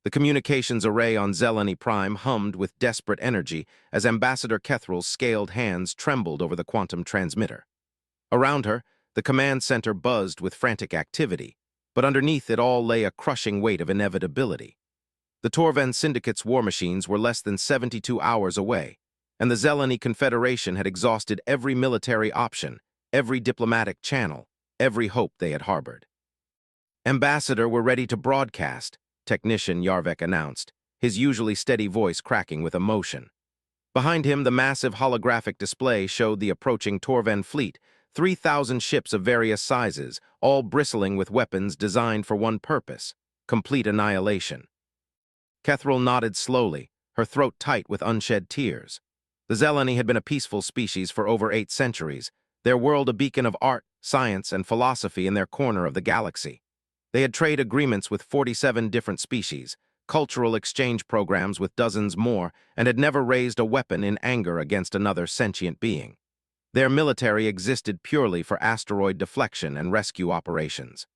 The communications array on Zeleny Prime hummed with desperate energy as Ambassador Kethral's scaled hands trembled over the quantum transmitter. Around her, the command center buzzed with frantic activity, but underneath it all lay a crushing weight of inevitability. The Torven Syndicate's war machines were less than 72 hours away, and the Zeleny Confederation had exhausted every military option, every diplomatic channel, every hope they had harbored. "Ambassador, we're ready to broadcast," Technician Yarvek announced, his usually steady voice cracking with emotion. Behind him, the massive holographic display showed the approaching Torven fleet, 3,000 ships of various sizes, all bristling with weapons designed for one purpose: complete annihilation. Kethral nodded slowly, her throat tight with unshed tears. The Zeleny had been a peaceful species for over 8 centuries, their world a beacon of art, science, and philosophy in their corner of the galaxy. They had trade agreements with 47 different species, cultural exchange programs with dozens more, and had never raised a weapon in anger against another sentient being. Their military existed purely for asteroid deflection and rescue operations.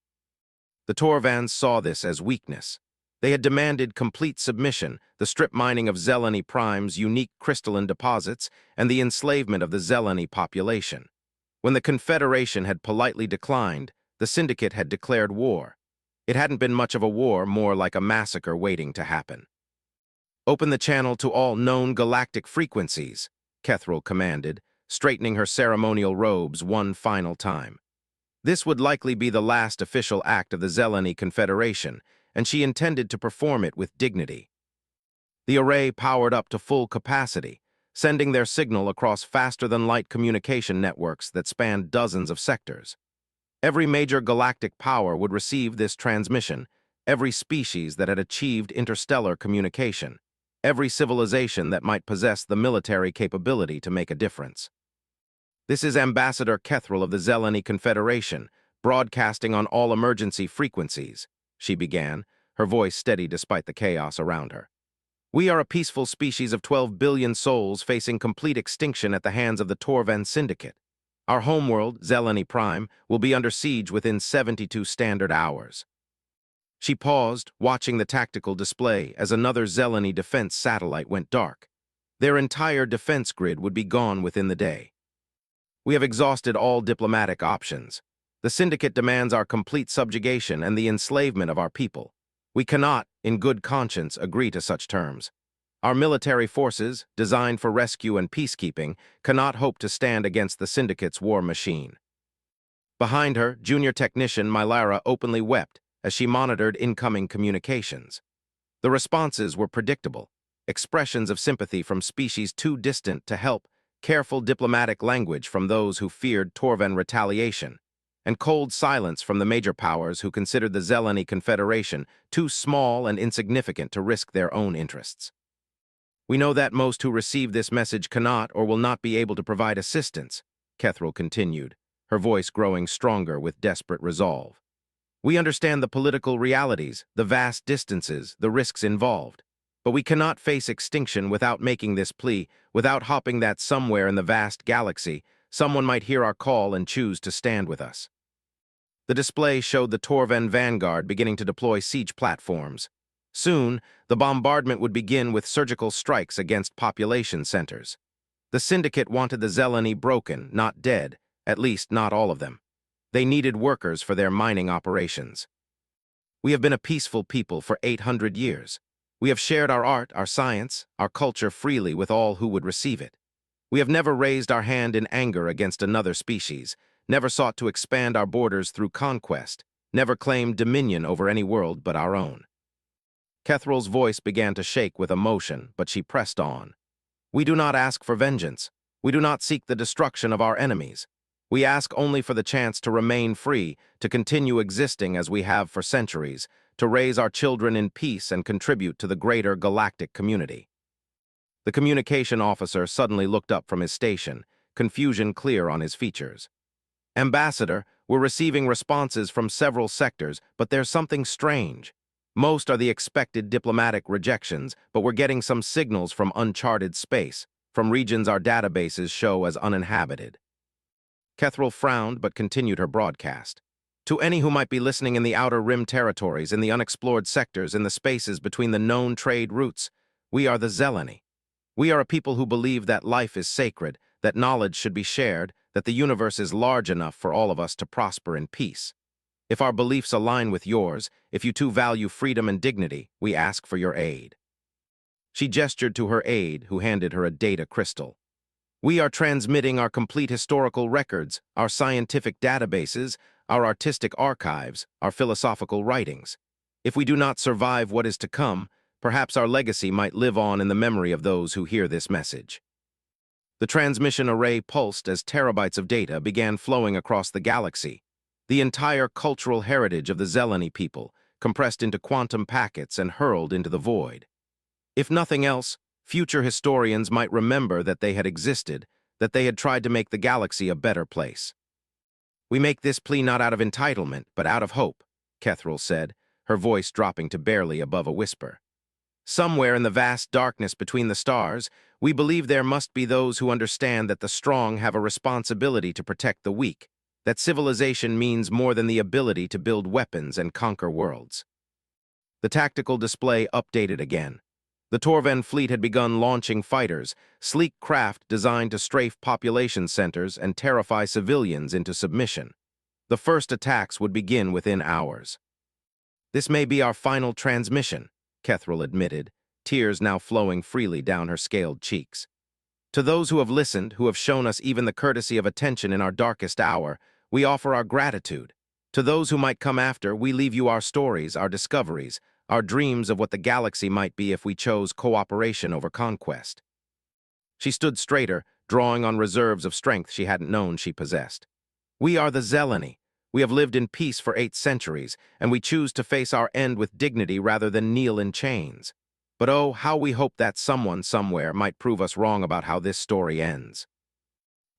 The Torvans saw this as weakness. They had demanded complete submission, the strip mining of Zeleny Prime's unique crystalline deposits, and the enslavement of the Zeleny population. When the Confederation had politely declined, the Syndicate had declared war. It hadn't been much of a war, more like a massacre waiting to happen. "Open the channel to all known galactic frequencies," Kethral commanded, straightening her ceremonial robes one final time. This would likely be the last official act of the Zeleny Confederation, and she intended to perform it with dignity. The array powered up to full capacity, sending their signal across faster-than-light communication networks that spanned dozens of sectors. Every major galactic power would receive this transmission, every species that had achieved interstellar communication, every civilization that might possess the military capability to make a difference. "This is Ambassador Kethral of the Zeleny Confederation, broadcasting on all emergency frequencies," she began, her voice steady despite the chaos around her. "We are a peaceful species of 12 billion souls facing complete extinction at the hands of the Torven Syndicate. Our homeworld, Zeleny Prime, will be under siege within 72 standard hours." She paused, watching the tactical display as another Zeleny defense satellite went dark. Their entire defense grid would be gone within the day. "We have exhausted all diplomatic options. The Syndicate demands our complete subjugation and the enslavement of our people. We cannot, in good conscience, agree to such terms. Our military forces, designed for rescue and peacekeeping, cannot hope to stand against the Syndicate's war machine." Behind her, junior technician Mylara openly wept as she monitored incoming communications. The responses were predictable: expressions of sympathy from species too distant to help, careful diplomatic language from those who feared Torven retaliation, and cold silence from the major powers who considered the Zeleny Confederation too small and insignificant to risk their own interests. "We know that most who receive this message cannot or will not be able to provide assistance," Kethral continued, her voice growing stronger with desperate resolve. "We understand the political realities, the vast distances, the risks involved. But we cannot face extinction without making this plea, without hoping that somewhere in the vast galaxy, someone might hear our call and choose to stand with us." The display showed the Torven vanguard beginning to deploy siege platforms. Soon, the bombardment would begin with surgical strikes against population centers. The Syndicate wanted the Zeleny broken, not dead, at least not all of them. They needed workers for their mining operations. "We have been a peaceful people for 800 years. We have shared our art, our science, our culture freely with all who would receive it. We have never raised our hand in anger against another species, never sought to expand our borders through conquest, never claimed dominion over any world but our own." Kethral's voice began to shake with emotion, but she pressed on. "We do not ask for vengeance. We do not seek the destruction of our enemies. We ask only for the chance to remain free, to continue existing as we have for centuries, to raise our children in peace and contribute to the greater galactic community." The communication officer suddenly looked up from his station, confusion clear on his features. "Ambassador, we're receiving responses from several sectors, but there's something strange. Most are the expected diplomatic rejections, but we're getting some signals from uncharted space, from regions our databases show as uninhabited." Kethral frowned but continued her broadcast. To any who might be listening in the outer rim territories, in the unexplored sectors, in the spaces between the known trade routes, we are the Zeleni. We are a people who believe that life is sacred, that knowledge should be shared, that the universe is large enough for all of us to prosper in peace. If our beliefs align with yours, if you too value freedom and dignity, we ask for your aid. She gestured to her aide, who handed her a data crystal. We are transmitting our complete historical records, our scientific databases, our artistic archives, our philosophical writings. If we do not survive what is to come, perhaps our legacy might live on in the memory of those who hear this message. The transmission array pulsed as terabytes of data began flowing across the galaxy. The entire cultural heritage of the Zeleni people, compressed into quantum packets and hurled into the void. If nothing else, future historians might remember that they had existed, that they had tried to make the galaxy a better place. We make this plea not out of entitlement, but out of hope, Kethril said, her voice dropping to barely above a whisper. Somewhere in the vast darkness between the stars, we believe there must be those who understand that the strong have a responsibility to protect the weak, that civilization means more than the ability to build weapons and conquer worlds. The tactical display updated again. The Torven fleet had begun launching fighters, sleek craft designed to strafe population centers and terrify civilians into submission. The first attacks would begin within hours. This may be our final transmission, Kethril admitted, tears now flowing freely down her scaled cheeks. To those who have listened, who have shown us even the courtesy of attention in our darkest hour, we offer our gratitude. To those who might come after, we leave you our stories, our discoveries, our dreams of what the galaxy might be if we chose cooperation over conquest. She stood straighter, drawing on reserves of strength she hadn't known she possessed. We are the Zeleni. We have lived in peace for 8 centuries, and we choose to face our end with dignity rather than kneel in chains. But oh, how we hope that someone somewhere might prove us wrong about how this story ends.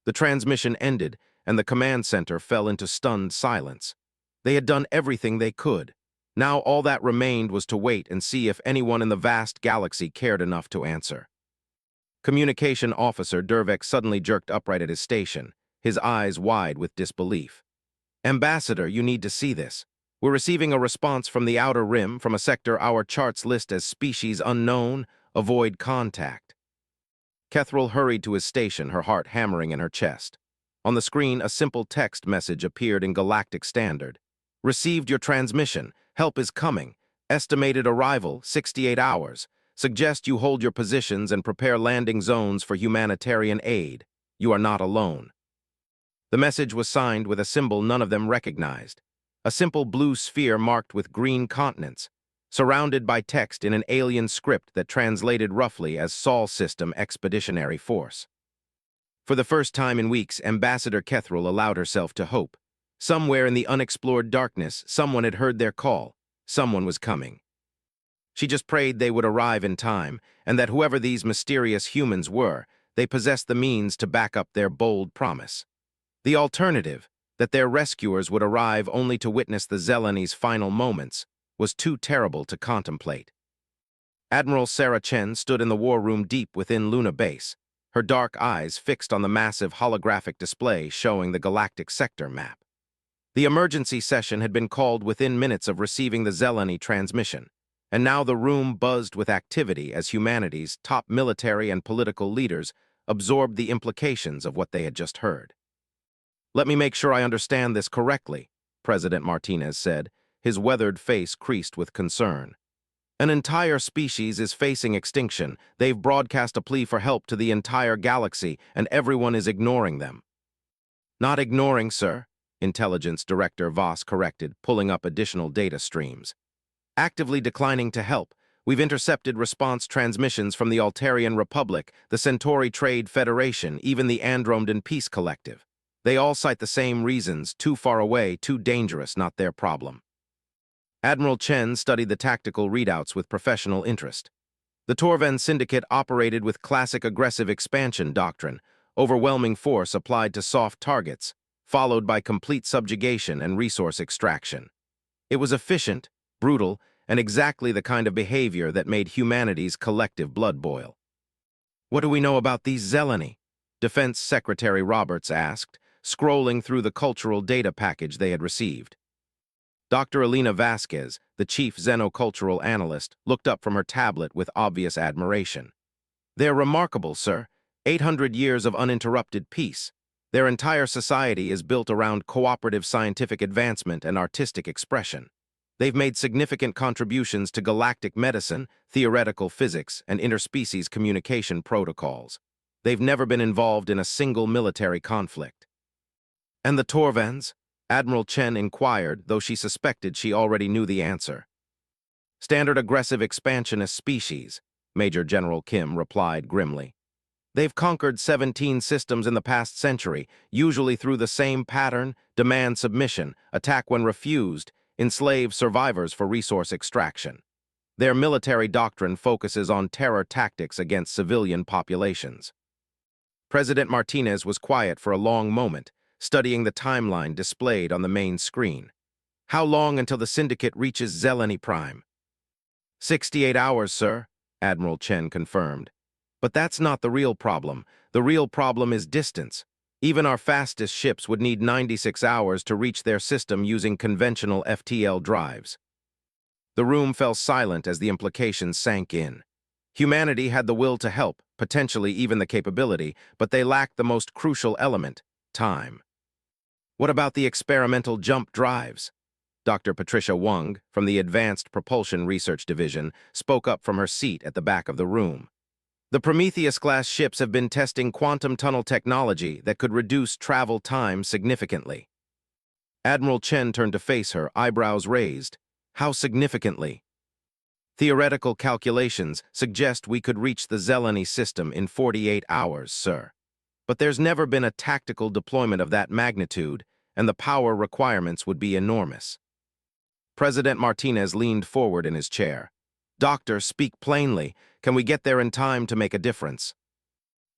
The transmission ended, and the command center fell into stunned silence. They had done everything they could. Now all that remained was to wait and see if anyone in the vast galaxy cared enough to answer. Communication Officer Dervek suddenly jerked upright at his station, his eyes wide with disbelief. Ambassador, you need to see this. We're receiving a response from the Outer Rim, from a sector our charts list as species unknown, avoid contact. Kethril hurried to his station, her heart hammering in her chest. On the screen, a simple text message appeared in Galactic Standard. Received your transmission. Help is coming. Estimated arrival, 68 hours. Suggest you hold your positions and prepare landing zones for humanitarian aid. You are not alone. The message was signed with a symbol none of them recognized. A simple blue sphere marked with green continents, surrounded by text in an alien script that translated roughly as Sol System Expeditionary Force. For the first time in weeks, Ambassador Kethril allowed herself to hope. Somewhere in the unexplored darkness, someone had heard their call. Someone was coming. She just prayed they would arrive in time, and that whoever these mysterious humans were, they possessed the means to back up their bold promise. The alternative, that their rescuers would arrive only to witness the Zeleni's final moments, was too terrible to contemplate. Admiral Sarah Chen stood in the war room deep within Luna Base, her dark eyes fixed on the massive holographic display showing the galactic sector map. The emergency session had been called within minutes of receiving the Zeleni transmission, and now the room buzzed with activity as humanity's top military and political leaders absorbed the implications of what they had just heard. Let me make sure I understand this correctly, President Martinez said, his weathered face creased with concern. An entire species is facing extinction. They've broadcast a plea for help to the entire galaxy, and everyone is ignoring them. Not ignoring, sir, Intelligence Director Voss corrected, pulling up additional data streams. Actively declining to help. We've intercepted response transmissions from the Altarian Republic, the Centauri Trade Federation, even the Andromedan Peace Collective. They all cite the same reasons: too far away, too dangerous, not their problem. Admiral Chen studied the tactical readouts with professional interest. The Torven Syndicate operated with classic aggressive expansion doctrine, overwhelming force applied to soft targets, followed by complete subjugation and resource extraction. It was efficient, brutal, and exactly the kind of behavior that made humanity's collective blood boil. What do we know about these Zeleni? Defense Secretary Roberts asked, scrolling through the cultural data package they had received. Dr. Alina Vasquez, the chief xenocultural analyst, looked up from her tablet with obvious admiration. They're remarkable, sir. 800 years of uninterrupted peace. Their entire society is built around cooperative scientific advancement and artistic expression. They've made significant contributions to galactic medicine, theoretical physics, and interspecies communication protocols. They've never been involved in a single military conflict. And the Torvans? Admiral Chen inquired, though she suspected she already knew the answer. Standard aggressive expansionist species, Major General Kim replied grimly. They've conquered 17 systems in the past century, usually through the same pattern: demand submission, attack when refused, enslave survivors for resource extraction. Their military doctrine focuses on terror tactics against civilian populations. President Martinez was quiet for a long moment, studying the timeline displayed on the main screen. How long until the Syndicate reaches Zeleny Prime? 68 hours, sir, Admiral Chen confirmed. But that's not the real problem. The real problem is distance. Even our fastest ships would need 96 hours to reach their system using conventional FTL drives. The room fell silent as the implications sank in. Humanity had the will to help, potentially even the capability, but they lacked the most crucial element: time. What about the experimental jump drives? Dr. Patricia Wang, from the Advanced Propulsion Research Division, spoke up from her seat at the back of the room. The Prometheus-class ships have been testing quantum tunnel technology that could reduce travel time significantly. Admiral Chen turned to face her, eyebrows raised. How significantly? Theoretical calculations suggest we could reach the Zeleny system in 48 hours, sir. But there's never been a tactical deployment of that magnitude, and the power requirements would be enormous. President Martinez leaned forward in his chair. Doctor, speak plainly. Can we get there in time to make a difference?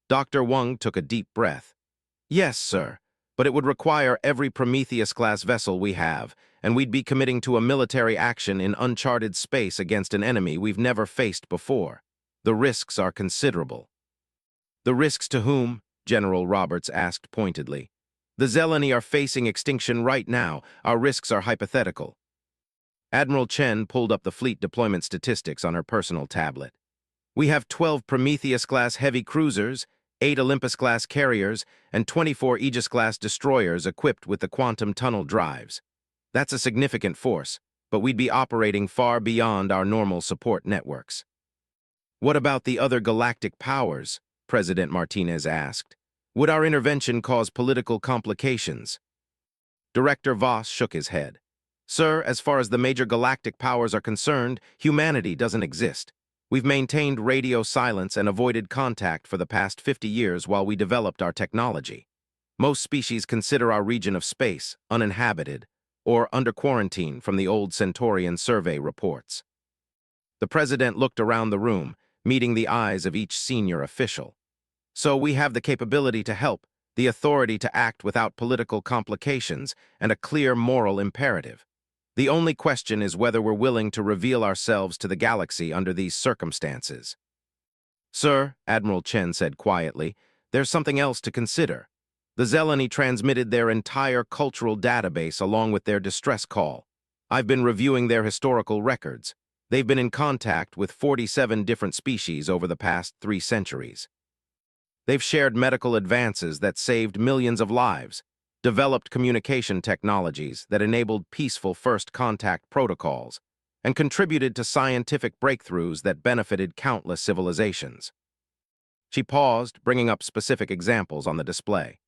Dr. Wang took a deep breath. Yes, sir, but it would require every Prometheus-class vessel we have, and we'd be committing to a military action in uncharted space against an enemy we've never faced before. The risks are considerable. The risks to whom? General Roberts asked pointedly. The Zeleny are facing extinction right now. Our risks are hypothetical. Admiral Chen pulled up the fleet deployment statistics on her personal tablet. We have 12 Prometheus-class heavy cruisers, 8 Olympus-class carriers, and 24 Aegis-class destroyers equipped with the quantum tunnel drives. That's a significant force, but we'd be operating far beyond our normal support networks. What about the other galactic powers? President Martinez asked. Would our intervention cause political complications? Director Voss shook his head. Sir, as far as the major galactic powers are concerned, humanity doesn't exist. We've maintained radio silence and avoided contact for the past 50 years while we developed our technology. Most species consider our region of space uninhabited or under quarantine from the old Centaurian survey reports. The president looked around the room, meeting the eyes of each senior official. So we have the capability to help, the authority to act without political complications, and a clear moral imperative. The only question is whether we're willing to reveal ourselves to the galaxy under these circumstances. Sir, Admiral Chen said quietly, there's something else to consider. The Zeleny transmitted their entire cultural database along with their distress call. I've been reviewing their historical records. They've been in contact with 47 different species over the past 3 centuries. They've shared medical advances that saved millions of lives, developed communication technologies that enabled peaceful first contact protocols, and contributed to scientific breakthroughs that benefited countless civilizations. She paused, bringing up specific examples on the display.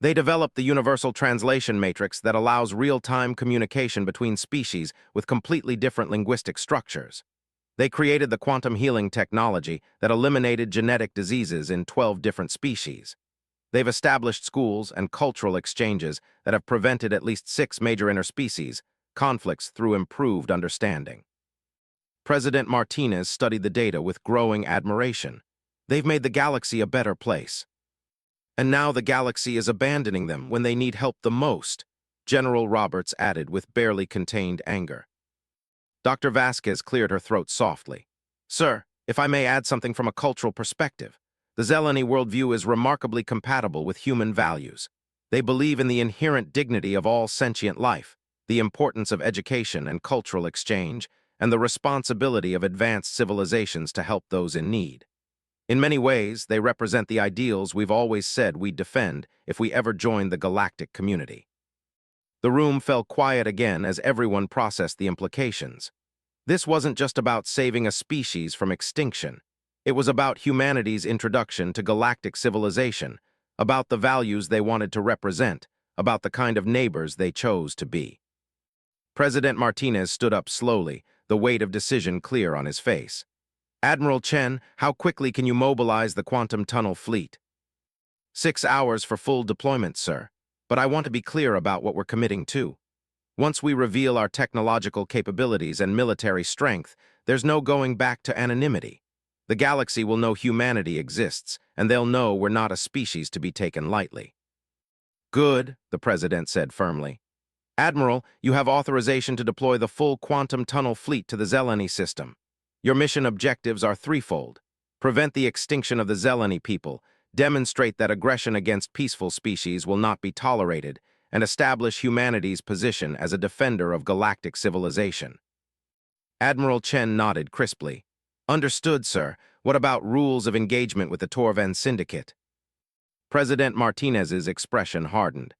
They developed the universal translation matrix that allows real-time communication between species with completely different linguistic structures. They created the quantum healing technology that eliminated genetic diseases in 12 different species. They've established schools and cultural exchanges that have prevented at least 6 major interspecies conflicts through improved understanding. President Martinez studied the data with growing admiration. They've made the galaxy a better place. And now the galaxy is abandoning them when they need help the most, General Roberts added with barely contained anger. Dr. Vasquez cleared her throat softly. Sir, if I may add something from a cultural perspective, the Zeleny worldview is remarkably compatible with human values. They believe in the inherent dignity of all sentient life, the importance of education and cultural exchange, and the responsibility of advanced civilizations to help those in need. In many ways, they represent the ideals we've always said we'd defend if we ever joined the galactic community. The room fell quiet again as everyone processed the implications. This wasn't just about saving a species from extinction. It was about humanity's introduction to galactic civilization, about the values they wanted to represent, about the kind of neighbors they chose to be. President Martinez stood up slowly, the weight of decision clear on his face. Admiral Chen, how quickly can you mobilize the quantum tunnel fleet? 6 hours for full deployment, sir. But I want to be clear about what we're committing to. Once we reveal our technological capabilities and military strength, there's no going back to anonymity. The galaxy will know humanity exists, and they'll know we're not a species to be taken lightly. Good, the President said firmly. Admiral, you have authorization to deploy the full quantum tunnel fleet to the Zeleni system. Your mission objectives are threefold. Prevent the extinction of the Zeleni people, demonstrate that aggression against peaceful species will not be tolerated, and establish humanity's position as a defender of galactic civilization. Admiral Chen nodded crisply. Understood, sir. What about rules of engagement with the Torvan Syndicate? President Martinez's expression hardened.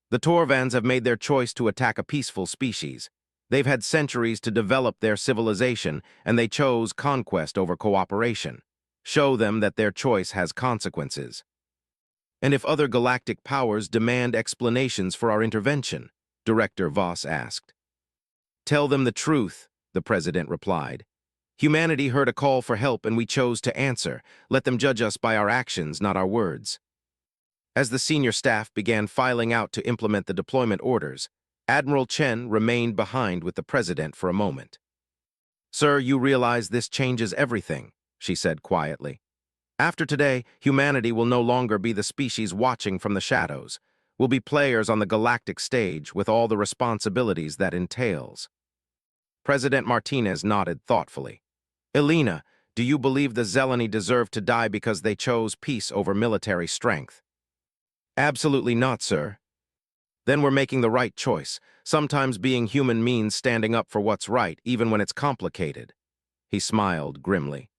The Torvans have made their choice to attack a peaceful species. They've had centuries to develop their civilization, and they chose conquest over cooperation. Show them that their choice has consequences. And if other galactic powers demand explanations for our intervention? Director Voss asked. Tell them the truth, the President replied. Humanity heard a call for help and we chose to answer. Let them judge us by our actions, not our words. As the senior staff began filing out to implement the deployment orders, Admiral Chen remained behind with the President for a moment. Sir, you realize this changes everything, she said quietly. After today, humanity will no longer be the species watching from the shadows. We'll be players on the galactic stage with all the responsibilities that entails. President Martinez nodded thoughtfully. Elena, do you believe the Zeleni deserve to die because they chose peace over military strength? Absolutely not, sir. Then we're making the right choice. Sometimes being human means standing up for what's right, even when it's complicated. He smiled grimly.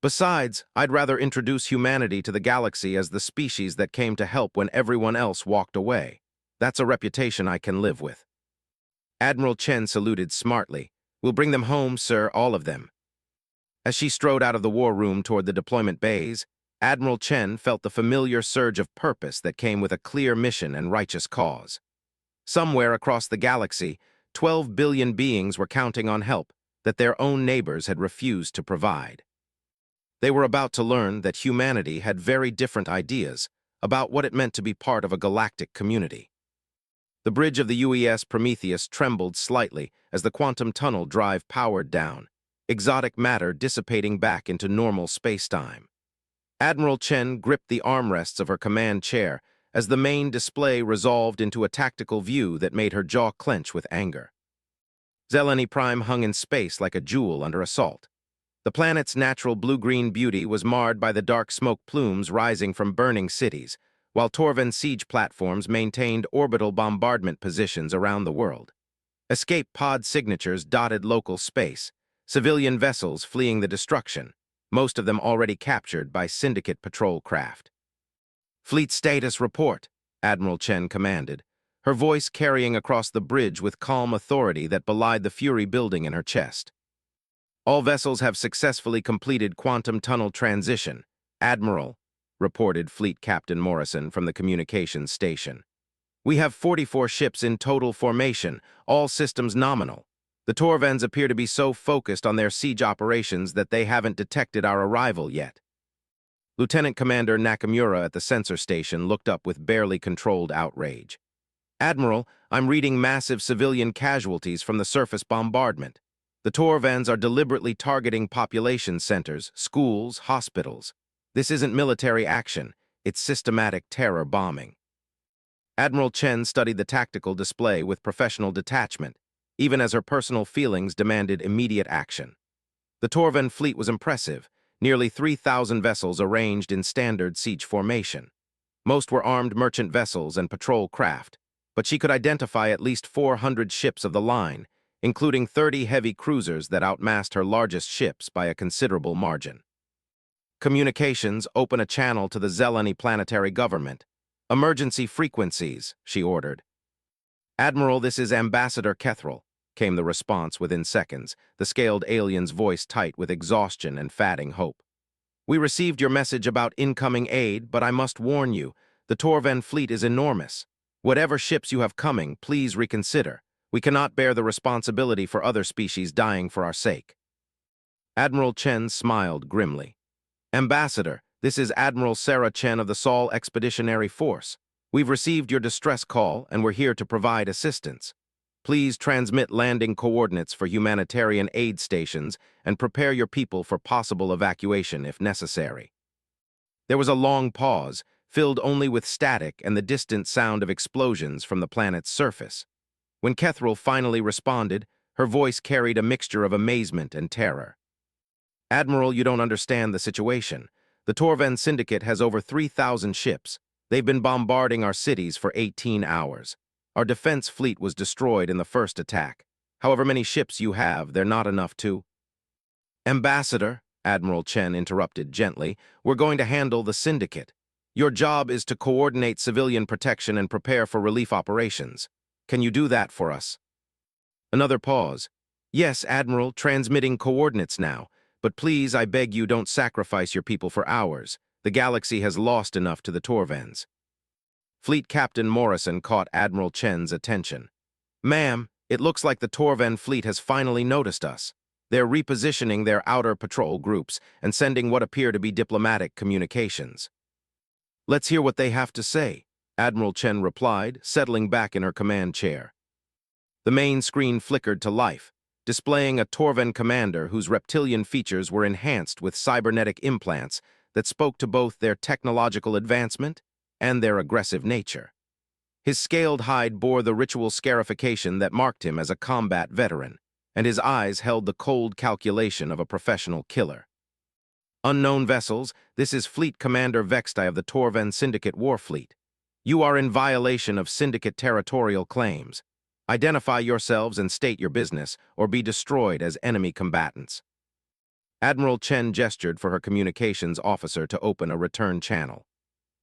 Besides, I'd rather introduce humanity to the galaxy as the species that came to help when everyone else walked away. That's a reputation I can live with. Admiral Chen saluted smartly. We'll bring them home, sir, all of them. As she strode out of the war room toward the deployment bays, Admiral Chen felt the familiar surge of purpose that came with a clear mission and righteous cause. Somewhere across the galaxy, 12 billion beings were counting on help that their own neighbors had refused to provide. They were about to learn that humanity had very different ideas about what it meant to be part of a galactic community. The bridge of the UES Prometheus trembled slightly as the quantum tunnel drive powered down, exotic matter dissipating back into normal space-time. Admiral Chen gripped the armrests of her command chair as the main display resolved into a tactical view that made her jaw clench with anger. Zeleni Prime hung in space like a jewel under assault. The planet's natural blue-green beauty was marred by the dark smoke plumes rising from burning cities, while Torvan siege platforms maintained orbital bombardment positions around the world. Escape pod signatures dotted local space, civilian vessels fleeing the destruction, most of them already captured by Syndicate patrol craft. Fleet status report, Admiral Chen commanded, her voice carrying across the bridge with calm authority that belied the fury building in her chest. All vessels have successfully completed quantum tunnel transition, Admiral, reported Fleet Captain Morrison from the communications station. We have 44 ships in total formation, all systems nominal. The Torvans appear to be so focused on their siege operations that they haven't detected our arrival yet. Lieutenant Commander Nakamura at the sensor station looked up with barely controlled outrage. Admiral, I'm reading massive civilian casualties from the surface bombardment. The Torvans are deliberately targeting population centers, schools, hospitals. This isn't military action, it's systematic terror bombing. Admiral Chen studied the tactical display with professional detachment, even as her personal feelings demanded immediate action. The Torvan fleet was impressive, nearly 3,000 vessels arranged in standard siege formation. Most were armed merchant vessels and patrol craft, but she could identify at least 400 ships of the line, including 30 heavy cruisers that outmassed her largest ships by a considerable margin. Communications, open a channel to the Zeleni planetary government. Emergency frequencies, she ordered. Admiral, this is Ambassador Kethril, came the response within seconds, the scaled alien's voice tight with exhaustion and fatting hope. We received your message about incoming aid, but I must warn you, the Torven fleet is enormous. Whatever ships you have coming, please reconsider. We cannot bear the responsibility for other species dying for our sake. Admiral Chen smiled grimly. Ambassador, this is Admiral Sarah Chen of the Sol Expeditionary Force. We've received your distress call, and we're here to provide assistance. Please transmit landing coordinates for humanitarian aid stations and prepare your people for possible evacuation if necessary. There was a long pause, filled only with static and the distant sound of explosions from the planet's surface. When Kethril finally responded, her voice carried a mixture of amazement and terror. Admiral, you don't understand the situation. The Torven Syndicate has over 3,000 ships. They've been bombarding our cities for 18 hours. Our defense fleet was destroyed in the first attack. However many ships you have, they're not enough to... Ambassador, Admiral Chen interrupted gently, we're going to handle the Syndicate. Your job is to coordinate civilian protection and prepare for relief operations. Can you do that for us? Another pause. Yes, Admiral, transmitting coordinates now. But please, I beg you, don't sacrifice your people for ours. The galaxy has lost enough to the Torvens. Fleet Captain Morrison caught Admiral Chen's attention. Ma'am, it looks like the Torven fleet has finally noticed us. They're repositioning their outer patrol groups and sending what appear to be diplomatic communications. Let's hear what they have to say, Admiral Chen replied, settling back in her command chair. The main screen flickered to life, displaying a Torven commander whose reptilian features were enhanced with cybernetic implants that spoke to both their technological advancement and their aggressive nature. His scaled hide bore the ritual scarification that marked him as a combat veteran, and his eyes held the cold calculation of a professional killer. Unknown vessels, this is Fleet Commander Vextai of the Torven Syndicate Warfleet. You are in violation of Syndicate territorial claims. Identify yourselves and state your business, or be destroyed as enemy combatants. Admiral Chen gestured for her communications officer to open a return channel.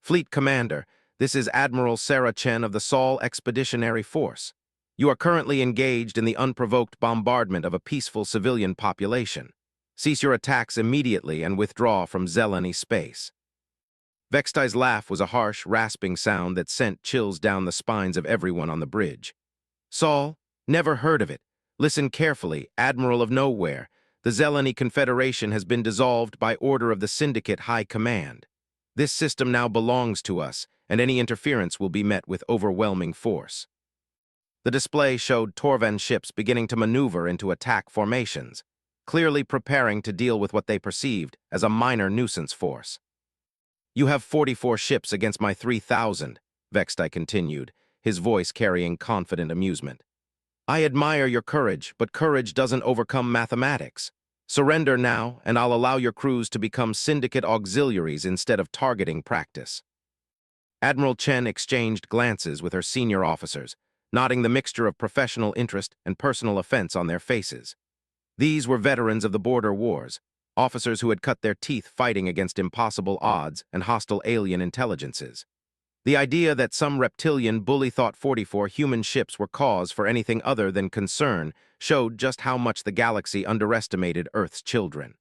Fleet Commander, this is Admiral Sarah Chen of the Sol Expeditionary Force. You are currently engaged in the unprovoked bombardment of a peaceful civilian population. Cease your attacks immediately and withdraw from Zeleni space. Vextai's laugh was a harsh, rasping sound that sent chills down the spines of everyone on the bridge. Sol, never heard of it. Listen carefully, Admiral of Nowhere. The Zeleni Confederation has been dissolved by order of the Syndicate High Command. This system now belongs to us, and any interference will be met with overwhelming force. The display showed Torven ships beginning to maneuver into attack formations, clearly preparing to deal with what they perceived as a minor nuisance force. You have 44 ships against my 3,000, Vextai continued, his voice carrying confident amusement. I admire your courage, but courage doesn't overcome mathematics. Surrender now, and I'll allow your crews to become Syndicate auxiliaries instead of targeting practice. Admiral Chen exchanged glances with her senior officers, nodding the mixture of professional interest and personal offense on their faces. These were veterans of the border wars, officers who had cut their teeth fighting against impossible odds and hostile alien intelligences. The idea that some reptilian bully thought 44 human ships were cause for anything other than concern showed just how much the galaxy underestimated Earth's children.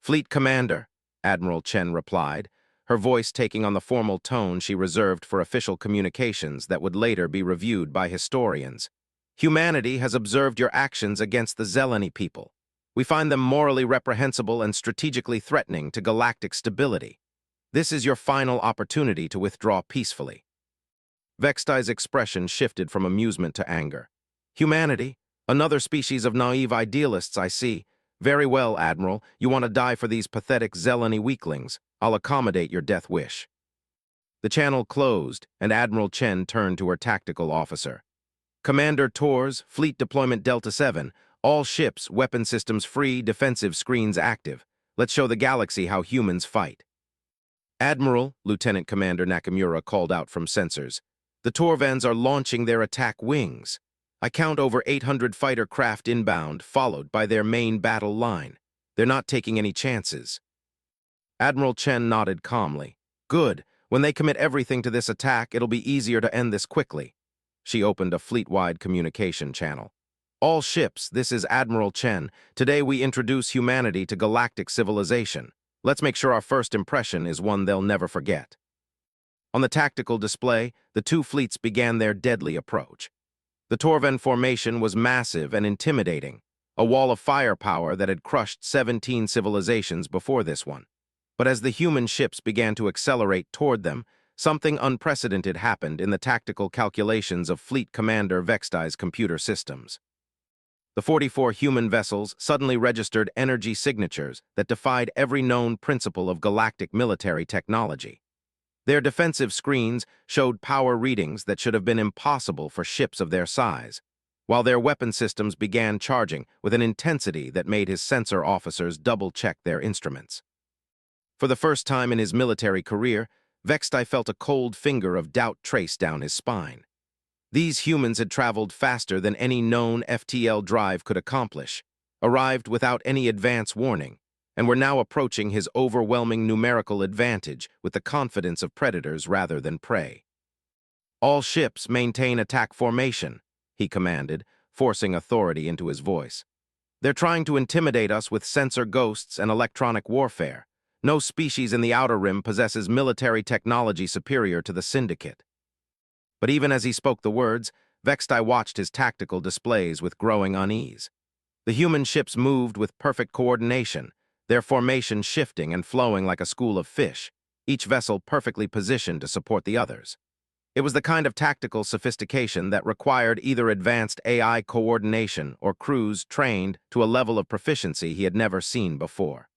Fleet Commander, Admiral Chen replied, her voice taking on the formal tone she reserved for official communications that would later be reviewed by historians. Humanity has observed your actions against the Zeleni people. We find them morally reprehensible and strategically threatening to galactic stability. This is your final opportunity to withdraw peacefully. Vextai's expression shifted from amusement to anger. Humanity? Another species of naive idealists, I see. Very well, Admiral. You want to die for these pathetic Zeleni weaklings. I'll accommodate your death wish. The channel closed, and Admiral Chen turned to her tactical officer. Commander Tors, Fleet Deployment Delta 7. All ships, weapon systems free, defensive screens active. Let's show the galaxy how humans fight. Admiral, Lieutenant Commander Nakamura called out from sensors. The Torvans are launching their attack wings. I count over 800 fighter craft inbound, followed by their main battle line. They're not taking any chances. Admiral Chen nodded calmly. Good. When they commit everything to this attack, it'll be easier to end this quickly. She opened a fleet-wide communication channel. All ships, this is Admiral Chen. Today we introduce humanity to galactic civilization. Let's make sure our first impression is one they'll never forget. On the tactical display, the two fleets began their deadly approach. The Torvan formation was massive and intimidating, a wall of firepower that had crushed 17 civilizations before this one. But as the human ships began to accelerate toward them, something unprecedented happened in the tactical calculations of Fleet Commander Vextai's computer systems. The 44 human vessels suddenly registered energy signatures that defied every known principle of galactic military technology. Their defensive screens showed power readings that should have been impossible for ships of their size, while their weapon systems began charging with an intensity that made his sensor officers double-check their instruments. For the first time in his military career, Vextai felt a cold finger of doubt trace down his spine. These humans had traveled faster than any known FTL drive could accomplish, arrived without any advance warning, and were now approaching his overwhelming numerical advantage with the confidence of predators rather than prey. "All ships maintain attack formation," he commanded, forcing authority into his voice. "They're trying to intimidate us with sensor ghosts and electronic warfare. No species in the Outer Rim possesses military technology superior to the Syndicate." But even as he spoke the words, Vextai watched his tactical displays with growing unease. The human ships moved with perfect coordination, their formation shifting and flowing like a school of fish, each vessel perfectly positioned to support the others. It was the kind of tactical sophistication that required either advanced AI coordination or crews trained to a level of proficiency he had never seen before.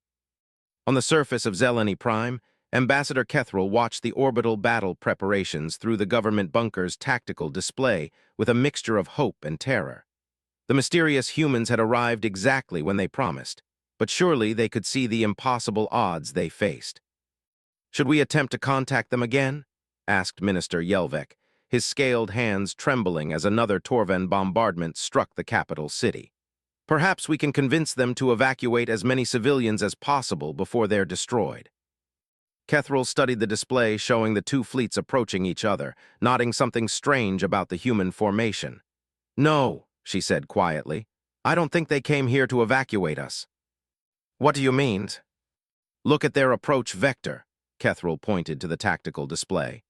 On the surface of Zeleny Prime, Ambassador Kethril watched the orbital battle preparations through the government bunker's tactical display with a mixture of hope and terror. The mysterious humans had arrived exactly when they promised, but surely they could see the impossible odds they faced. "Should we attempt to contact them again?" asked Minister Yelvek, his scaled hands trembling as another Torvan bombardment struck the capital city. "Perhaps we can convince them to evacuate as many civilians as possible before they're destroyed." Kethril studied the display showing the two fleets approaching each other, nodding something strange about the human formation. "No," she said quietly. "I don't think they came here to evacuate us." "What do you mean?" "Look at their approach vector," Kethril pointed to the tactical display.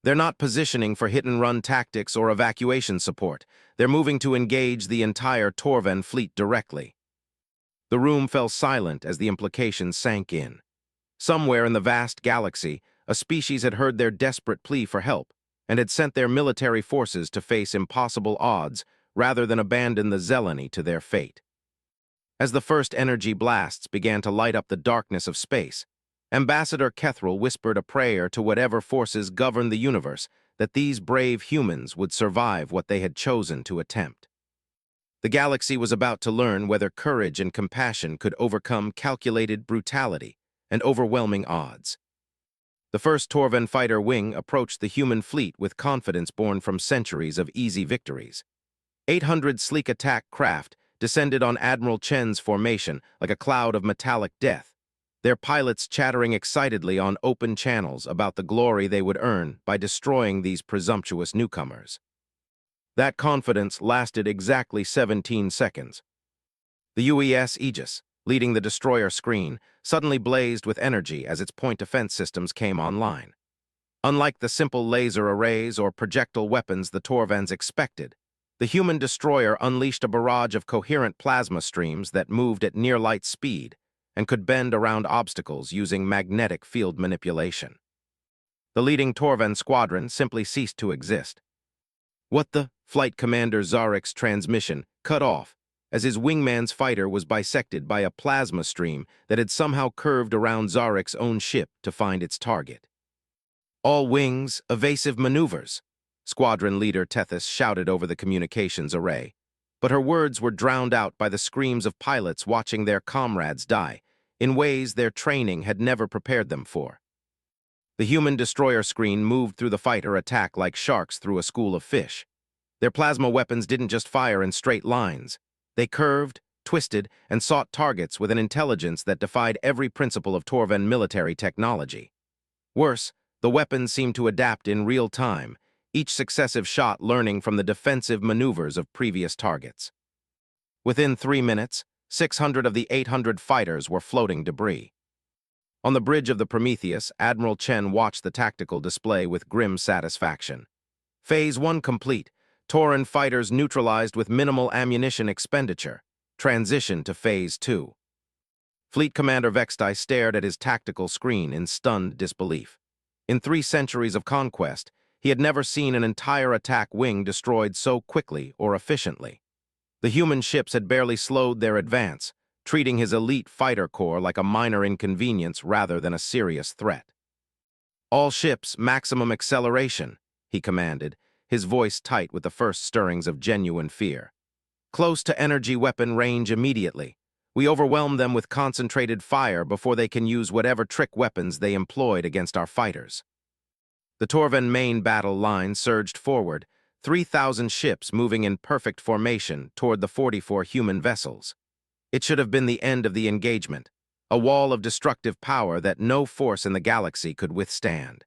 "They're not positioning for hit-and-run tactics or evacuation support. They're moving to engage the entire Torvan fleet directly." The room fell silent as the implications sank in. Somewhere in the vast galaxy, a species had heard their desperate plea for help and had sent their military forces to face impossible odds rather than abandon the Zeleny to their fate. As the first energy blasts began to light up the darkness of space, Ambassador Kethril whispered a prayer to whatever forces governed the universe that these brave humans would survive what they had chosen to attempt. The galaxy was about to learn whether courage and compassion could overcome calculated brutality and overwhelming odds. The first Torvan fighter wing approached the human fleet with confidence born from centuries of easy victories. 800 sleek attack craft descended on Admiral Chen's formation like a cloud of metallic death, their pilots chattering excitedly on open channels about the glory they would earn by destroying these presumptuous newcomers. That confidence lasted exactly 17 seconds. The UES Aegis, leading the destroyer screen, suddenly blazed with energy as its point defense systems came online. Unlike the simple laser arrays or projectile weapons the Torvans expected, the human destroyer unleashed a barrage of coherent plasma streams that moved at near-light speed and could bend around obstacles using magnetic field manipulation. The leading Torvan squadron simply ceased to exist. "What the?" Flight Commander Zarek's transmission cut off as his wingman's fighter was bisected by a plasma stream that had somehow curved around Zarek's own ship to find its target. "All wings, evasive maneuvers," Squadron Leader Tethys shouted over the communications array, but her words were drowned out by the screams of pilots watching their comrades die in ways their training had never prepared them for. The human destroyer screen moved through the fighter attack like sharks through a school of fish. Their plasma weapons didn't just fire in straight lines. They curved, twisted, and sought targets with an intelligence that defied every principle of Torven military technology. Worse, the weapons seemed to adapt in real time, each successive shot learning from the defensive maneuvers of previous targets. Within 3 minutes, 600 of the 800 fighters were floating debris. On the bridge of the Prometheus, Admiral Chen watched the tactical display with grim satisfaction. Phase 1 complete. Tauren fighters neutralized with minimal ammunition expenditure. Transition to Phase 2. Fleet Commander Vextai stared at his tactical screen in stunned disbelief. In 3 centuries of conquest, he had never seen an entire attack wing destroyed so quickly or efficiently. The human ships had barely slowed their advance, treating his elite fighter corps like a minor inconvenience rather than a serious threat. "All ships, maximum acceleration," he commanded, his voice tight with the first stirrings of genuine fear. "Close to energy weapon range immediately. We overwhelm them with concentrated fire before they can use whatever trick weapons they employed against our fighters." The Torven main battle line surged forward, 3,000 ships moving in perfect formation toward the 44 human vessels. It should have been the end of the engagement, a wall of destructive power that no force in the galaxy could withstand.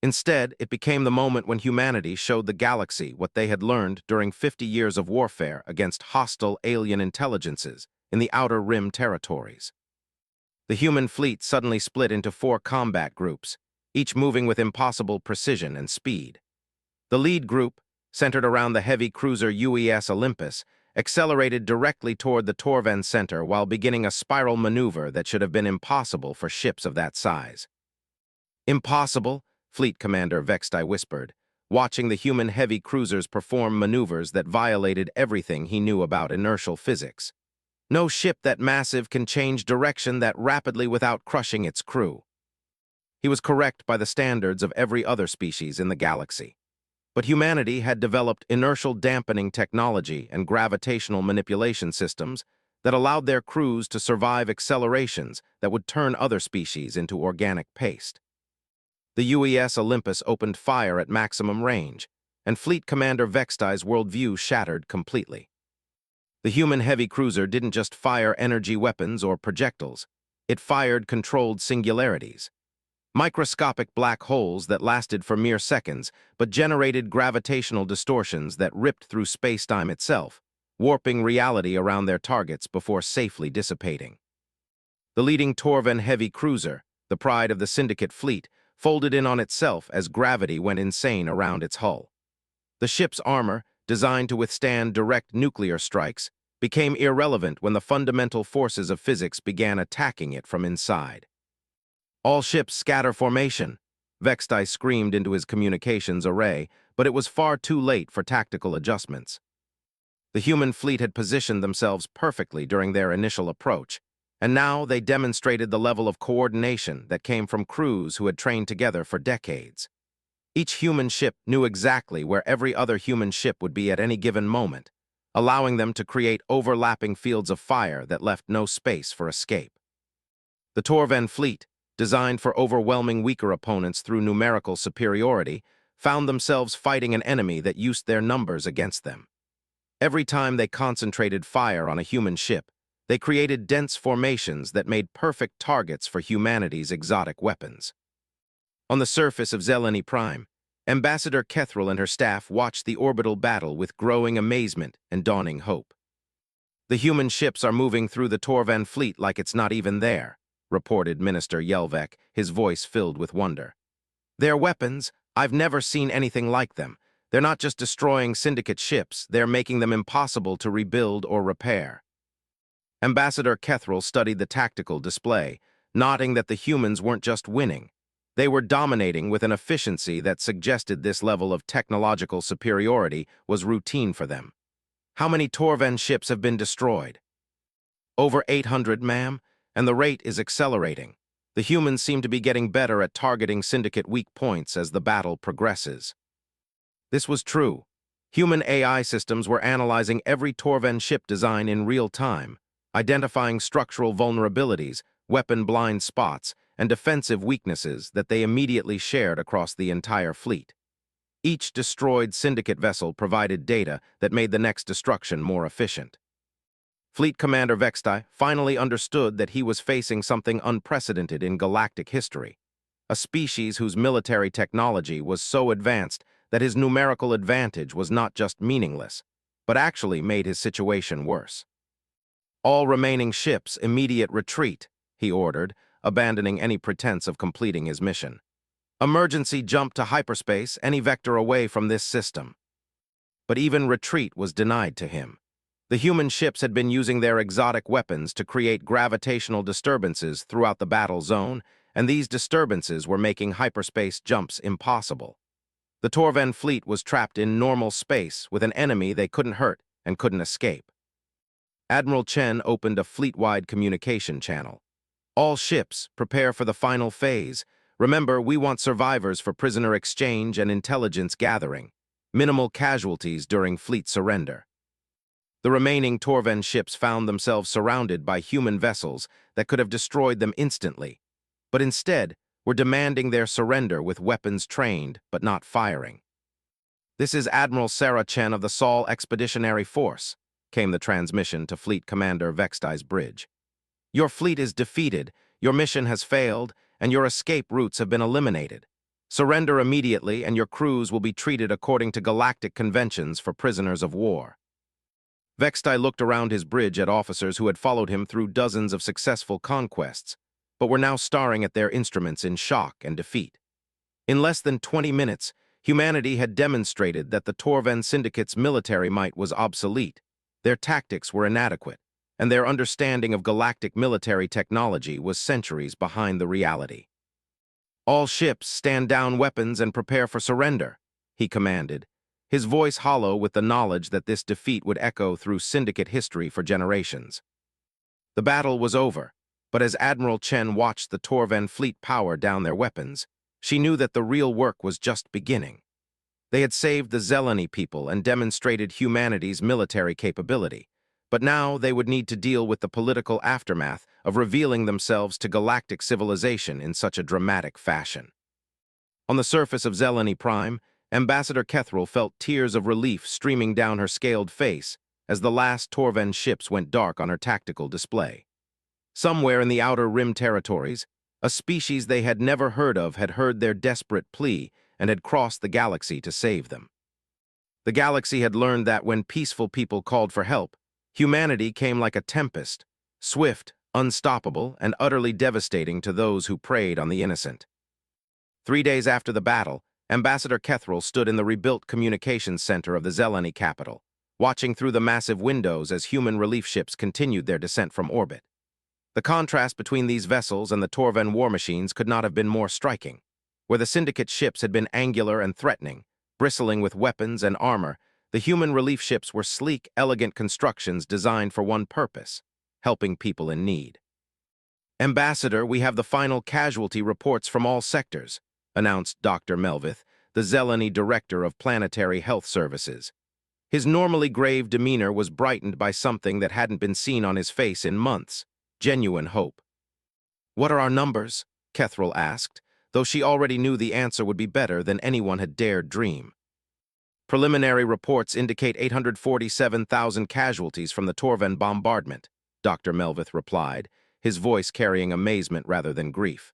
Instead, it became the moment when humanity showed the galaxy what they had learned during 50 years of warfare against hostile alien intelligences in the Outer Rim territories. The human fleet suddenly split into 4 combat groups, each moving with impossible precision and speed. The lead group, centered around the heavy cruiser UES Olympus, accelerated directly toward the Torven center while beginning a spiral maneuver that should have been impossible for ships of that size. "Impossible?" Fleet Commander Vextai whispered, watching the human heavy cruisers perform maneuvers that violated everything he knew about inertial physics. "No ship that massive can change direction that rapidly without crushing its crew." He was correct by the standards of every other species in the galaxy. But humanity had developed inertial dampening technology and gravitational manipulation systems that allowed their crews to survive accelerations that would turn other species into organic paste. The UES Olympus opened fire at maximum range, and Fleet Commander Vextai's worldview shattered completely. The human heavy cruiser didn't just fire energy weapons or projectiles, it fired controlled singularities. Microscopic black holes that lasted for mere seconds but generated gravitational distortions that ripped through space-time itself, warping reality around their targets before safely dissipating. The leading Torven heavy cruiser, the pride of the Syndicate fleet, folded in on itself as gravity went insane around its hull. The ship's armor, designed to withstand direct nuclear strikes, became irrelevant when the fundamental forces of physics began attacking it from inside. "All ships scatter formation," Vextai screamed into his communications array, but it was far too late for tactical adjustments. The human fleet had positioned themselves perfectly during their initial approach, and now they demonstrated the level of coordination that came from crews who had trained together for decades. Each human ship knew exactly where every other human ship would be at any given moment, allowing them to create overlapping fields of fire that left no space for escape. The Torven fleet, designed for overwhelming weaker opponents through numerical superiority, found themselves fighting an enemy that used their numbers against them. Every time they concentrated fire on a human ship, they created dense formations that made perfect targets for humanity's exotic weapons. On the surface of Zeleny Prime, Ambassador Kethril and her staff watched the orbital battle with growing amazement and dawning hope. "The human ships are moving through the Torven fleet like it's not even there," reported Minister Yelvek, his voice filled with wonder. "Their weapons, I've never seen anything like them. They're not just destroying Syndicate ships, they're making them impossible to rebuild or repair." Ambassador Kethril studied the tactical display, noting that the humans weren't just winning. They were dominating with an efficiency that suggested this level of technological superiority was routine for them. "How many Torven ships have been destroyed?" "Over 800, ma'am, and the rate is accelerating. The humans seem to be getting better at targeting Syndicate weak points as the battle progresses." This was true. Human AI systems were analyzing every Torven ship design in real time, identifying structural vulnerabilities, weapon blind spots, and defensive weaknesses that they immediately shared across the entire fleet. Each destroyed Syndicate vessel provided data that made the next destruction more efficient. Fleet Commander Vextai finally understood that he was facing something unprecedented in galactic history, a species whose military technology was so advanced that his numerical advantage was not just meaningless, but actually made his situation worse. All remaining ships immediate retreat, he ordered, abandoning any pretense of completing his mission. Emergency jump to hyperspace, any vector away from this system. But even retreat was denied to him. The human ships had been using their exotic weapons to create gravitational disturbances throughout the battle zone, and these disturbances were making hyperspace jumps impossible. The Torven fleet was trapped in normal space with an enemy they couldn't hurt and couldn't escape. Admiral Chen opened a fleet-wide communication channel. All ships, prepare for the final phase. Remember, we want survivors for prisoner exchange and intelligence gathering. Minimal casualties during fleet surrender. The remaining Torven ships found themselves surrounded by human vessels that could have destroyed them instantly, but instead were demanding their surrender with weapons trained but not firing. "This is Admiral Sarah Chen of the Sol Expeditionary Force," came the transmission to Fleet Commander Vextai's bridge. "Your fleet is defeated, your mission has failed, and your escape routes have been eliminated. Surrender immediately and your crews will be treated according to galactic conventions for prisoners of war." Vextai looked around his bridge at officers who had followed him through dozens of successful conquests, but were now staring at their instruments in shock and defeat. In less than 20 minutes, humanity had demonstrated that the Torven Syndicate's military might was obsolete, their tactics were inadequate, and their understanding of galactic military technology was centuries behind the reality. "All ships, stand down weapons and prepare for surrender," he commanded, his voice hollow with the knowledge that this defeat would echo through Syndicate history for generations. The battle was over, but as Admiral Chen watched the Torven fleet power down their weapons, she knew that the real work was just beginning. They had saved the Zeleny people and demonstrated humanity's military capability, but now they would need to deal with the political aftermath of revealing themselves to galactic civilization in such a dramatic fashion. On the surface of Zeleny Prime, Ambassador Kethril felt tears of relief streaming down her scaled face as the last Torven ships went dark on her tactical display. Somewhere in the Outer Rim territories, a species they had never heard of had heard their desperate plea and had crossed the galaxy to save them. The galaxy had learned that when peaceful people called for help, humanity came like a tempest, swift, unstoppable, and utterly devastating to those who preyed on the innocent. 3 days after the battle, Ambassador Kethril stood in the rebuilt communications center of the Zeleny capital, watching through the massive windows as human relief ships continued their descent from orbit. The contrast between these vessels and the Torven war machines could not have been more striking. Where the Syndicate ships had been angular and threatening, bristling with weapons and armor, the human relief ships were sleek, elegant constructions designed for one purpose: helping people in need. "Ambassador, we have the final casualty reports from all sectors," announced Dr. Melvith, the Zeleny Director of Planetary Health Services. His normally grave demeanor was brightened by something that hadn't been seen on his face in months: genuine hope. "What are our numbers?" Kethril asked, though she already knew the answer would be better than anyone had dared dream. "Preliminary reports indicate 847,000 casualties from the Torven bombardment," Dr. Melvith replied, his voice carrying amazement rather than grief.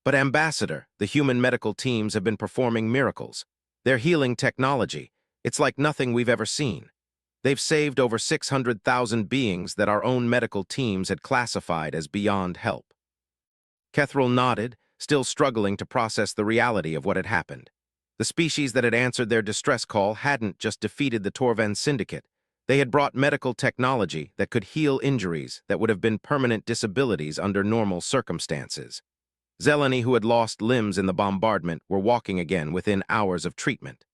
"But Ambassador, the human medical teams have been performing miracles. Their healing technology, it's like nothing we've ever seen. They've saved over 600,000 beings that our own medical teams had classified as beyond help." Kethril nodded, still struggling to process the reality of what had happened. The species that had answered their distress call hadn't just defeated the Torven Syndicate. They had brought medical technology that could heal injuries that would have been permanent disabilities under normal circumstances. Zeleny, who had lost limbs in the bombardment, were walking again within hours of treatment.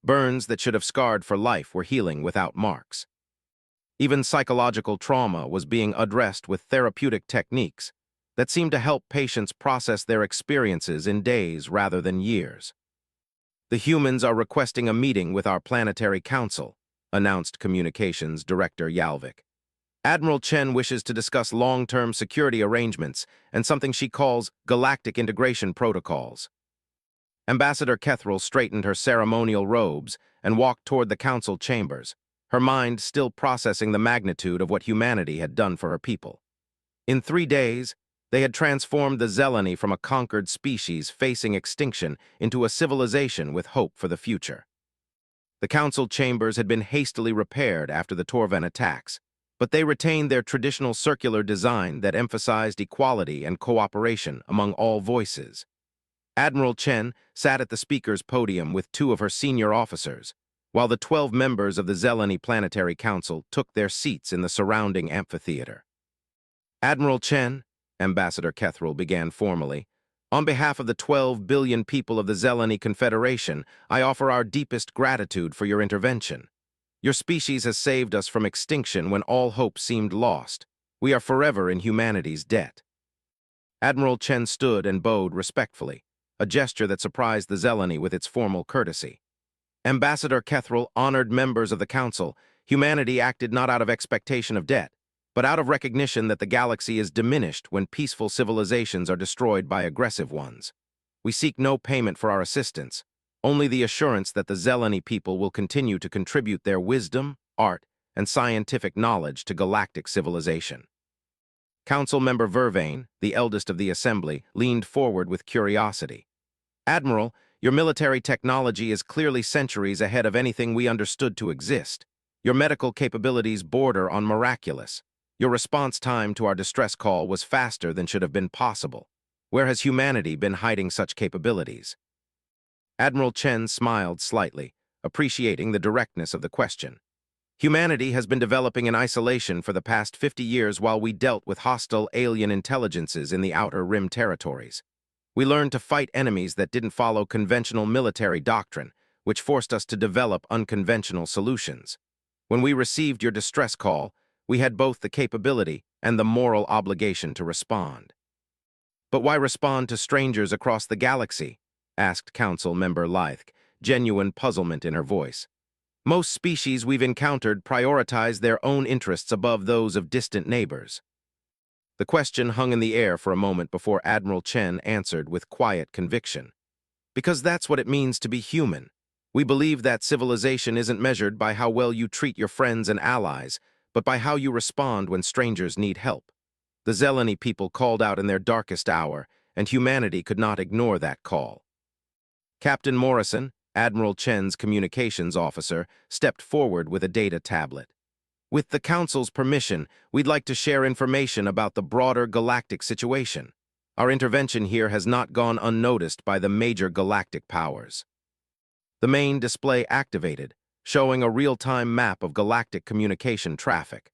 Burns that should have scarred for life were healing without marks. Even psychological trauma was being addressed with therapeutic techniques that seemed to help patients process their experiences in days rather than years. "The humans are requesting a meeting with our planetary council," announced Communications Director Yalvik. Admiral Chen wishes to discuss long-term security arrangements and something she calls galactic integration protocols. Ambassador Kethril straightened her ceremonial robes and walked toward the council chambers, her mind still processing the magnitude of what humanity had done for her people. In 3 days, they had transformed the Zeleny from a conquered species facing extinction into a civilization with hope for the future. The council chambers had been hastily repaired after the Torven attacks, but they retained their traditional circular design that emphasized equality and cooperation among all voices. Admiral Chen sat at the speaker's podium with 2 of her senior officers, while the 12 members of the Zeleny Planetary Council took their seats in the surrounding amphitheater. Admiral Chen, Ambassador Kethril began formally, on behalf of the 12 billion people of the Zeleny Confederation, I offer our deepest gratitude for your intervention. Your species has saved us from extinction when all hope seemed lost. We are forever in humanity's debt. Admiral Chen stood and bowed respectfully, a gesture that surprised the Zeleny with its formal courtesy. Ambassador Kethril honored members of the council. Humanity acted not out of expectation of debt, but out of recognition that the galaxy is diminished when peaceful civilizations are destroyed by aggressive ones. We seek no payment for our assistance, only the assurance that the Zeleny people will continue to contribute their wisdom, art, and scientific knowledge to galactic civilization. Council Member Vervain, the eldest of the assembly, leaned forward with curiosity. Admiral, your military technology is clearly centuries ahead of anything we understood to exist. Your medical capabilities border on miraculous. Your response time to our distress call was faster than should have been possible. Where has humanity been hiding such capabilities? Admiral Chen smiled slightly, appreciating the directness of the question. Humanity has been developing in isolation for the past 50 years while we dealt with hostile alien intelligences in the Outer Rim territories. We learned to fight enemies that didn't follow conventional military doctrine, which forced us to develop unconventional solutions. When we received your distress call, we had both the capability and the moral obligation to respond. But why respond to strangers across the galaxy? Asked Council Member Lythe, genuine puzzlement in her voice. Most species we've encountered prioritize their own interests above those of distant neighbors. The question hung in the air for a moment before Admiral Chen answered with quiet conviction. Because that's what it means to be human. We believe that civilization isn't measured by how well you treat your friends and allies, but by how you respond when strangers need help. The Zeleny people called out in their darkest hour, and humanity could not ignore that call. Captain Morrison, Admiral Chen's communications officer, stepped forward with a data tablet. With the Council's permission, we'd like to share information about the broader galactic situation. Our intervention here has not gone unnoticed by the major galactic powers. The main display activated, showing a real-time map of galactic communication traffic.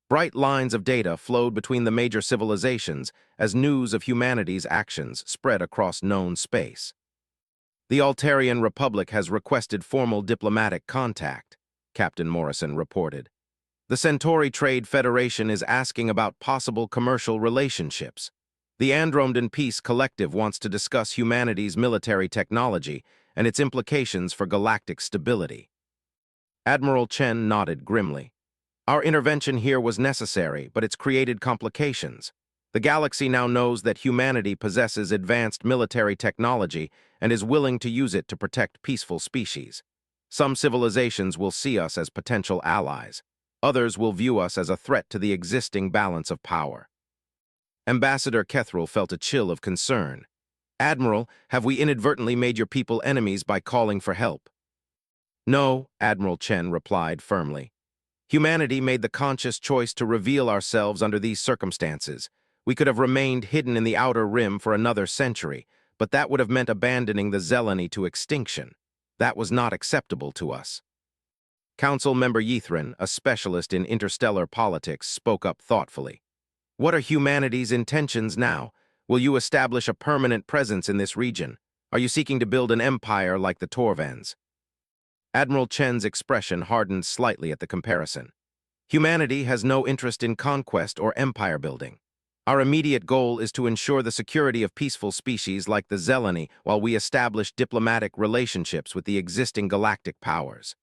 Bright lines of data flowed between the major civilizations as news of humanity's actions spread across known space. The Altarian Republic has requested formal diplomatic contact, Captain Morrison reported. The Centauri Trade Federation is asking about possible commercial relationships. The Andromedan Peace Collective wants to discuss humanity's military technology and its implications for galactic stability. Admiral Chen nodded grimly. Our intervention here was necessary, but it's created complications. The galaxy now knows that humanity possesses advanced military technology and is willing to use it to protect peaceful species. Some civilizations will see us as potential allies. Others will view us as a threat to the existing balance of power. Ambassador Kethril felt a chill of concern. Admiral, have we inadvertently made your people enemies by calling for help? No, Admiral Chen replied firmly. Humanity made the conscious choice to reveal ourselves under these circumstances. We could have remained hidden in the Outer Rim for another century, but that would have meant abandoning the Zeleny to extinction. That was not acceptable to us. Council Member Yithrin, a specialist in interstellar politics, spoke up thoughtfully. What are humanity's intentions now? Will you establish a permanent presence in this region? Are you seeking to build an empire like the Torvens? Admiral Chen's expression hardened slightly at the comparison. Humanity has no interest in conquest or empire building. Our immediate goal is to ensure the security of peaceful species like the Zeleny while we establish diplomatic relationships with the existing galactic powers.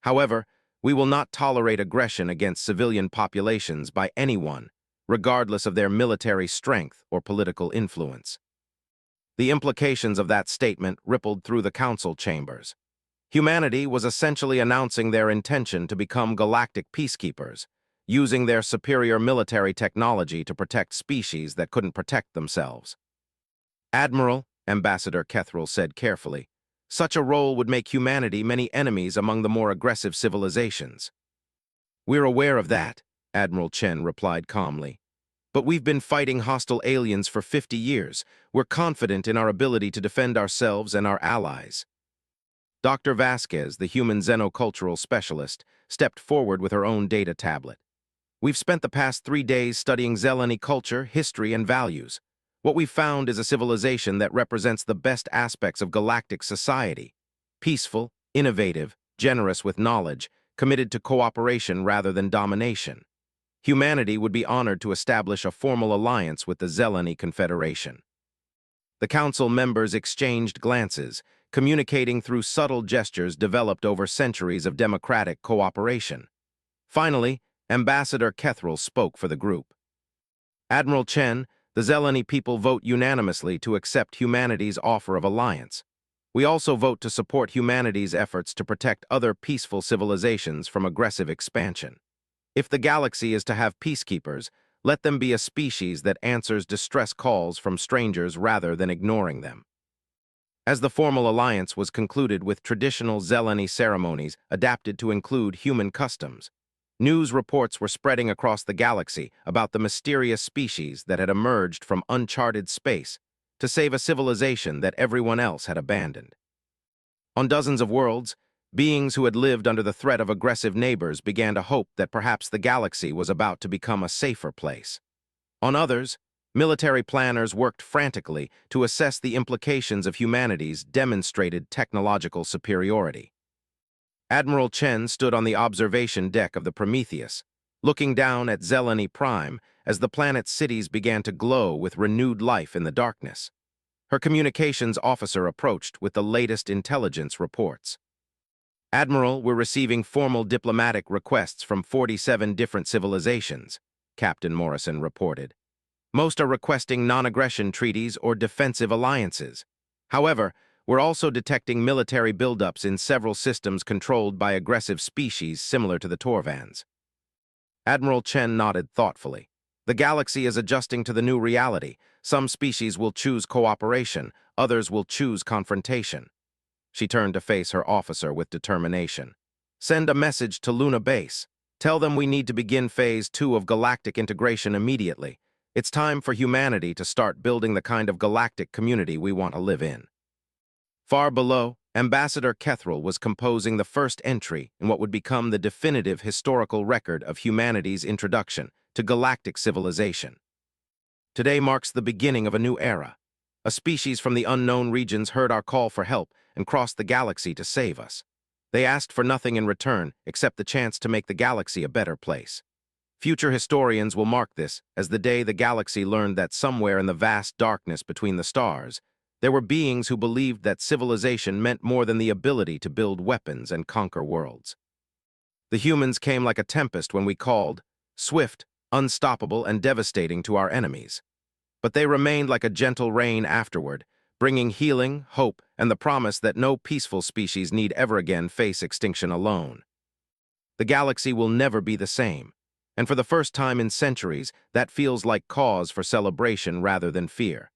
However, We will not tolerate aggression against civilian populations by anyone, regardless of their military strength or political influence. The implications of that statement rippled through the council chambers. Humanity was essentially announcing their intention to become galactic peacekeepers, using their superior military technology to protect species that couldn't protect themselves. Admiral, Ambassador Kethril said carefully, such a role would make humanity many enemies among the more aggressive civilizations. We're aware of that, Admiral Chen replied calmly. But we've been fighting hostile aliens for 50 years. We're confident in our ability to defend ourselves and our allies. Dr. Vasquez, the human xenocultural specialist, stepped forward with her own data tablet. We've spent the past 3 days studying Zeleni culture, history, and values. What we've found is a civilization that represents the best aspects of galactic society. Peaceful, innovative, generous with knowledge, committed to cooperation rather than domination. Humanity would be honored to establish a formal alliance with the Zeleni Confederation. The council members exchanged glances, communicating through subtle gestures developed over centuries of democratic cooperation. Finally, Ambassador Kethril spoke for the group. Admiral Chen, the Zeleni people vote unanimously to accept humanity's offer of alliance. We also vote to support humanity's efforts to protect other peaceful civilizations from aggressive expansion. If the galaxy is to have peacekeepers, let them be a species that answers distress calls from strangers rather than ignoring them. As the formal alliance was concluded with traditional Zeleni ceremonies adapted to include human customs, news reports were spreading across the galaxy about the mysterious species that had emerged from uncharted space to save a civilization that everyone else had abandoned. On dozens of worlds, beings who had lived under the threat of aggressive neighbors began to hope that perhaps the galaxy was about to become a safer place. On others, military planners worked frantically to assess the implications of humanity's demonstrated technological superiority. Admiral Chen stood on the observation deck of the Prometheus, looking down at Zeleni Prime as the planet's cities began to glow with renewed life in the darkness. Her communications officer approached with the latest intelligence reports. Admiral, we're receiving formal diplomatic requests from 47 different civilizations, Captain Morrison reported. Most are requesting non-aggression treaties or defensive alliances. However, we're also detecting military buildups in several systems controlled by aggressive species similar to the Torvans. Admiral Chen nodded thoughtfully. The galaxy is adjusting to the new reality. Some species will choose cooperation, others will choose confrontation. She turned to face her officer with determination. Send a message to Luna Base. Tell them we need to begin Phase 2 of galactic integration immediately. It's time for humanity to start building the kind of galactic community we want to live in. Far below, Ambassador Kethril was composing the first entry in what would become the definitive historical record of humanity's introduction to galactic civilization. Today marks the beginning of a new era. A species from the unknown regions heard our call for help and crossed the galaxy to save us. They asked for nothing in return except the chance to make the galaxy a better place. Future historians will mark this as the day the galaxy learned that somewhere in the vast darkness between the stars, there were beings who believed that civilization meant more than the ability to build weapons and conquer worlds. The humans came like a tempest when we called, swift, unstoppable, and devastating to our enemies. But they remained like a gentle rain afterward, bringing healing, hope, and the promise that no peaceful species need ever again face extinction alone. The galaxy will never be the same, and for the first time in centuries, that feels like cause for celebration rather than fear.